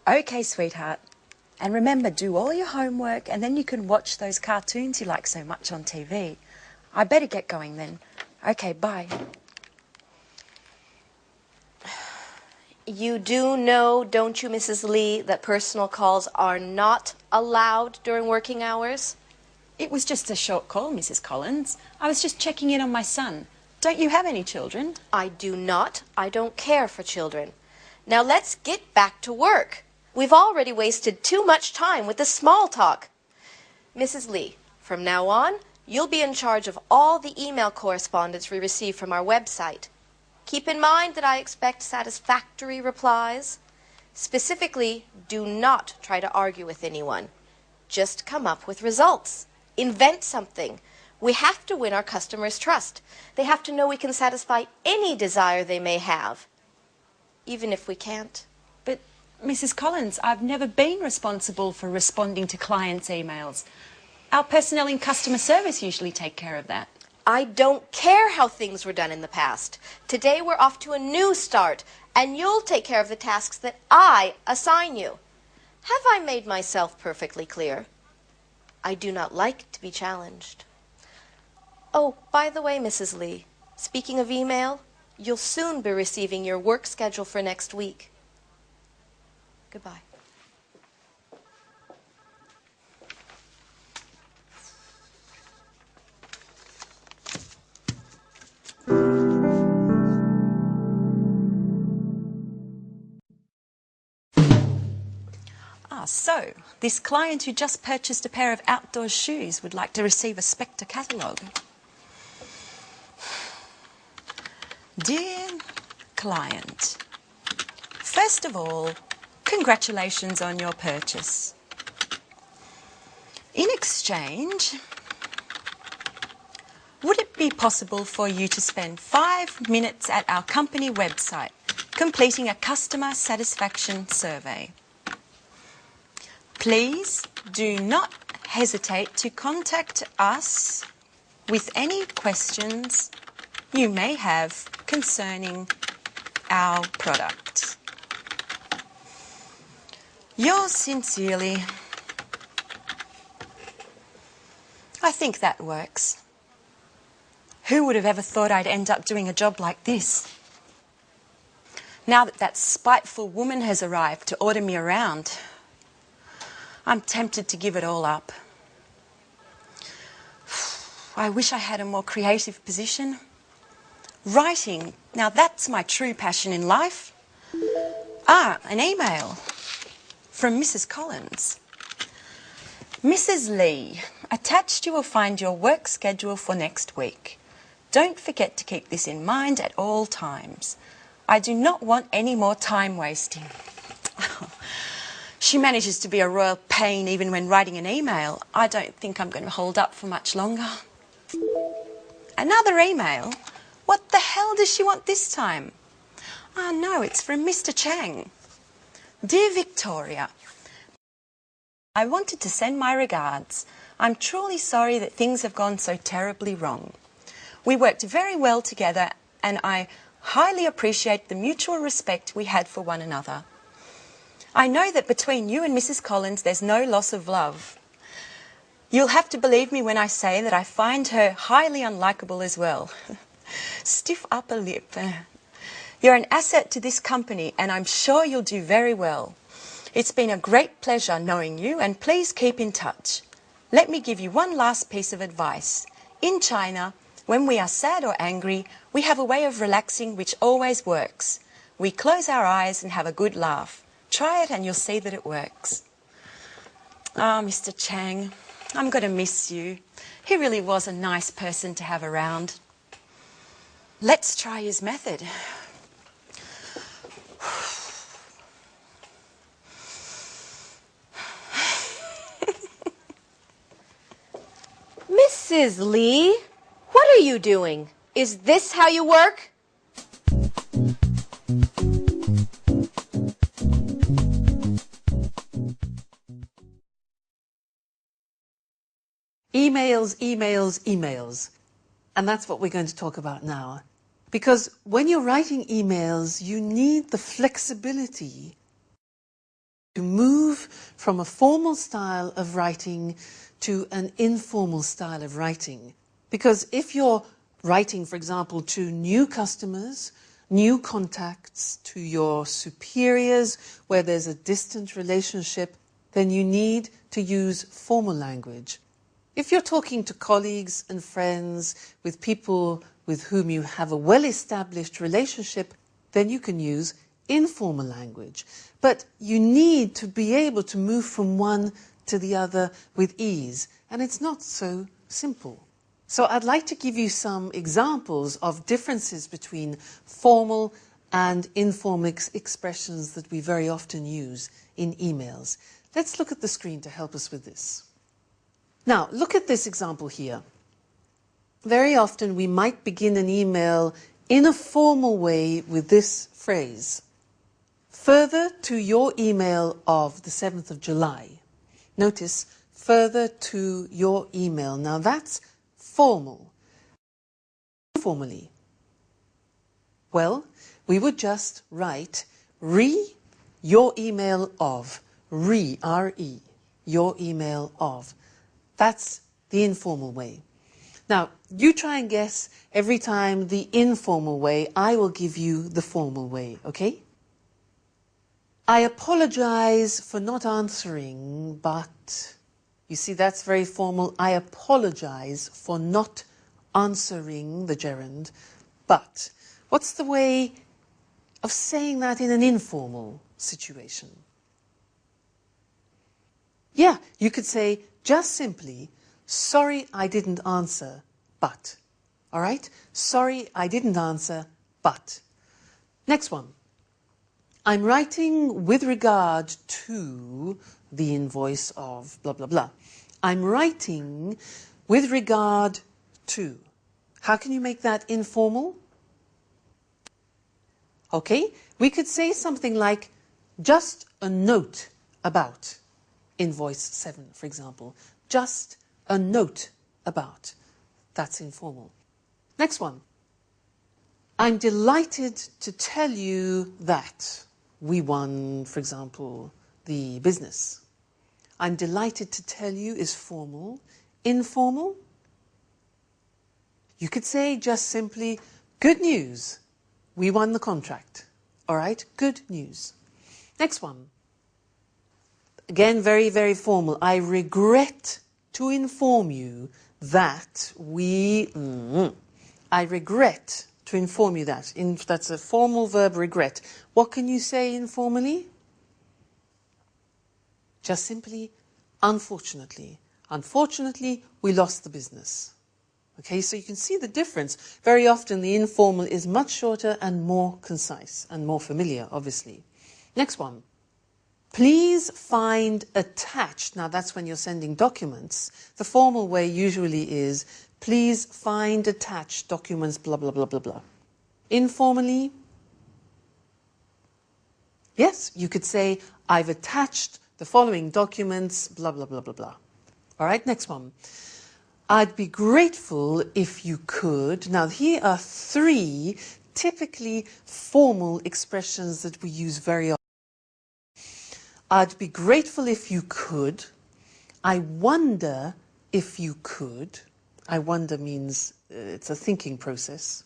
Okay, sweetheart. And remember, do all your homework and then you can watch those cartoons you like so much on TV. I better get going then. Okay, bye. You do know, don't you, Mrs. Lee, that personal calls are not allowed during working hours? It was just a short call, Mrs. Collins. I was just checking in on my son. Don't you have any children? I do not. I don't care for children. Now let's get back to work. We've already wasted too much time with the small talk. Mrs. Lee, from now on, you'll be in charge of all the email correspondence we receive from our website. Keep in mind that I expect satisfactory replies. Specifically, do not try to argue with anyone. Just come up with results. Invent something. We have to win our customers' trust. They have to know we can satisfy any desire they may have, even if we can't. But, Mrs. Collins, I've never been responsible for responding to clients' emails. Our personnel in customer service usually take care of that. I don't care how things were done in the past. Today we're off to a new start, and you'll take care of the tasks that I assign you. Have I made myself perfectly clear? I do not like to be challenged. Oh, by the way, Mrs. Lee, speaking of email, you'll soon be receiving your work schedule for next week. Goodbye. So, this client who just purchased a pair of outdoor shoes would like to receive a Spectre catalogue. Dear client, first of all, congratulations on your purchase. In exchange, would it be possible for you to spend 5 minutes at our company website completing a customer satisfaction survey? Please do not hesitate to contact us with any questions you may have concerning our product. Yours sincerely. I think that works. Who would have ever thought I'd end up doing a job like this? Now that that spiteful woman has arrived to order me around, I'm tempted to give it all up. I wish I had a more creative position. Writing, now that's my true passion in life. An email from Mrs. Collins. Mrs. Lee, attached you will find your work schedule for next week. Don't forget to keep this in mind at all times. I do not want any more time wasting. She manages to be a royal pain even when writing an email. I don't think I'm going to hold up for much longer. Another email? What the hell does she want this time? Oh no, it's from Mr. Chang. Dear Victoria, I wanted to send my regards. I'm truly sorry that things have gone so terribly wrong. We worked very well together and I highly appreciate the mutual respect we had for one another. I know that between you and Mrs. Collins there's no loss of love. You'll have to believe me when I say that I find her highly unlikable as well. Stiff upper lip. You're an asset to this company and I'm sure you'll do very well. It's been a great pleasure knowing you and please keep in touch. Let me give you one last piece of advice. In China, when we are sad or angry, we have a way of relaxing which always works. We close our eyes and have a good laugh. Try it and you'll see that it works. Oh, Mr. Chang, I'm going to miss you. He really was a nice person to have around. Let's try his method. Mrs. Lee, what are you doing? Is this how you work? Emails, emails, emails. And that's what we're going to talk about now. Because when you're writing emails, you need the flexibility to move from a formal style of writing to an informal style of writing. Because if you're writing, for example, to new customers, new contacts, to your superiors, where there's a distant relationship, then you need to use formal language. If you're talking to colleagues and friends, with people with whom you have a well-established relationship, then you can use informal language. But you need to be able to move from one to the other with ease, and it's not so simple. So I'd like to give you some examples of differences between formal and informal expressions that we very often use in emails. Let's look at the screen to help us with this. Now, look at this example here. Very often we might begin an email in a formal way with this phrase. Further to your email of the 7th of July. Notice, further to your email. Now that's formal. Informally. Well, we would just write your email of. R-E, your email of. That's the informal way. Now, you try and guess every time the informal way. I will give you the formal way, okay? I apologize for not answering, but... You see, that's very formal. I apologize for not answering the gerund, but... What's the way of saying that in an informal situation? Yeah, you could say just simply, sorry I didn't answer, but. All right? Sorry I didn't answer, but. Next one. I'm writing with regard to the invoice of blah, blah, blah. I'm writing with regard to. How can you make that informal? Okay, we could say something like just a note about invoice 7, for example. Just a note about. That's informal. Next one. I'm delighted to tell you that we won, for example, the business. I'm delighted to tell you is formal. Informal? You could say just simply, good news. We won the contract. All right? Good news. Next one. Again, very, very formal. I regret to inform you that we... I regret to inform you that. That's a formal verb, regret. What can you say informally? Just simply, unfortunately. Unfortunately, we lost the business. Okay, so you can see the difference. Very often the informal is much shorter and more concise and more familiar, obviously. Next one. Please find attached. Now that's when you're sending documents. The formal way usually is, please find attached documents, blah, blah, blah, blah, blah. Informally, yes, you could say, I've attached the following documents, blah, blah, blah, blah, blah. All right, next one. I'd be grateful if you could. Now, here are 3 typically formal expressions that we use very often. I'd be grateful if you could. I wonder if you could. I wonder means it's a thinking process.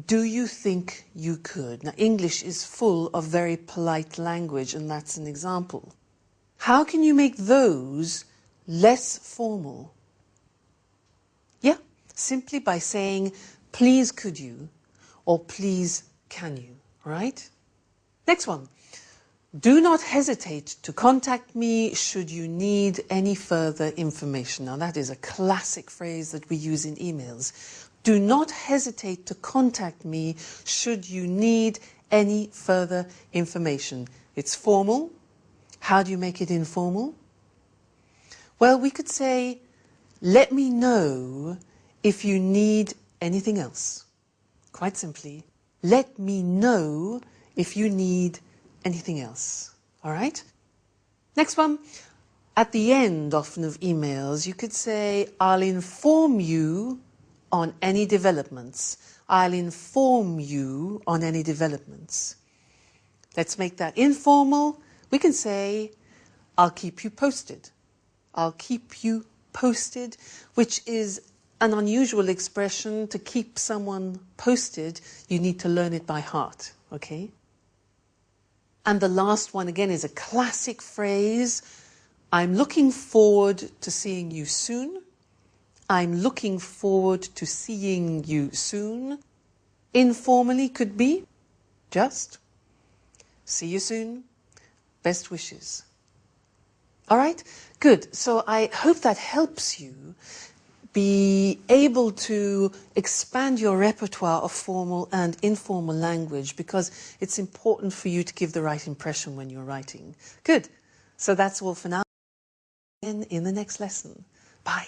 Do you think you could? Now, English is full of very polite language, and that's an example. How can you make those less formal? Yeah, simply by saying, please could you, or please can you, right? Next one. Do not hesitate to contact me should you need any further information. Now that is a classic phrase that we use in emails. Do not hesitate to contact me should you need any further information. It's formal. How do you make it informal? Well, we could say, let me know if you need anything else. Quite simply, let me know if you need anything else. All right? Next one. At the end, often, of emails, you could say, I'll inform you on any developments. I'll inform you on any developments. Let's make that informal. We can say, I'll keep you posted. I'll keep you posted, which is an unusual expression. To keep someone posted, you need to learn it by heart, okay? And the last one, again, is a classic phrase. I'm looking forward to seeing you soon. I'm looking forward to seeing you soon. Informally could be just, see you soon, best wishes. All right? Good. So I hope that helps you be able to expand your repertoire of formal and informal language, because it's important for you to give the right impression when you're writing. Good. So that's all for now. In the next lesson. Bye.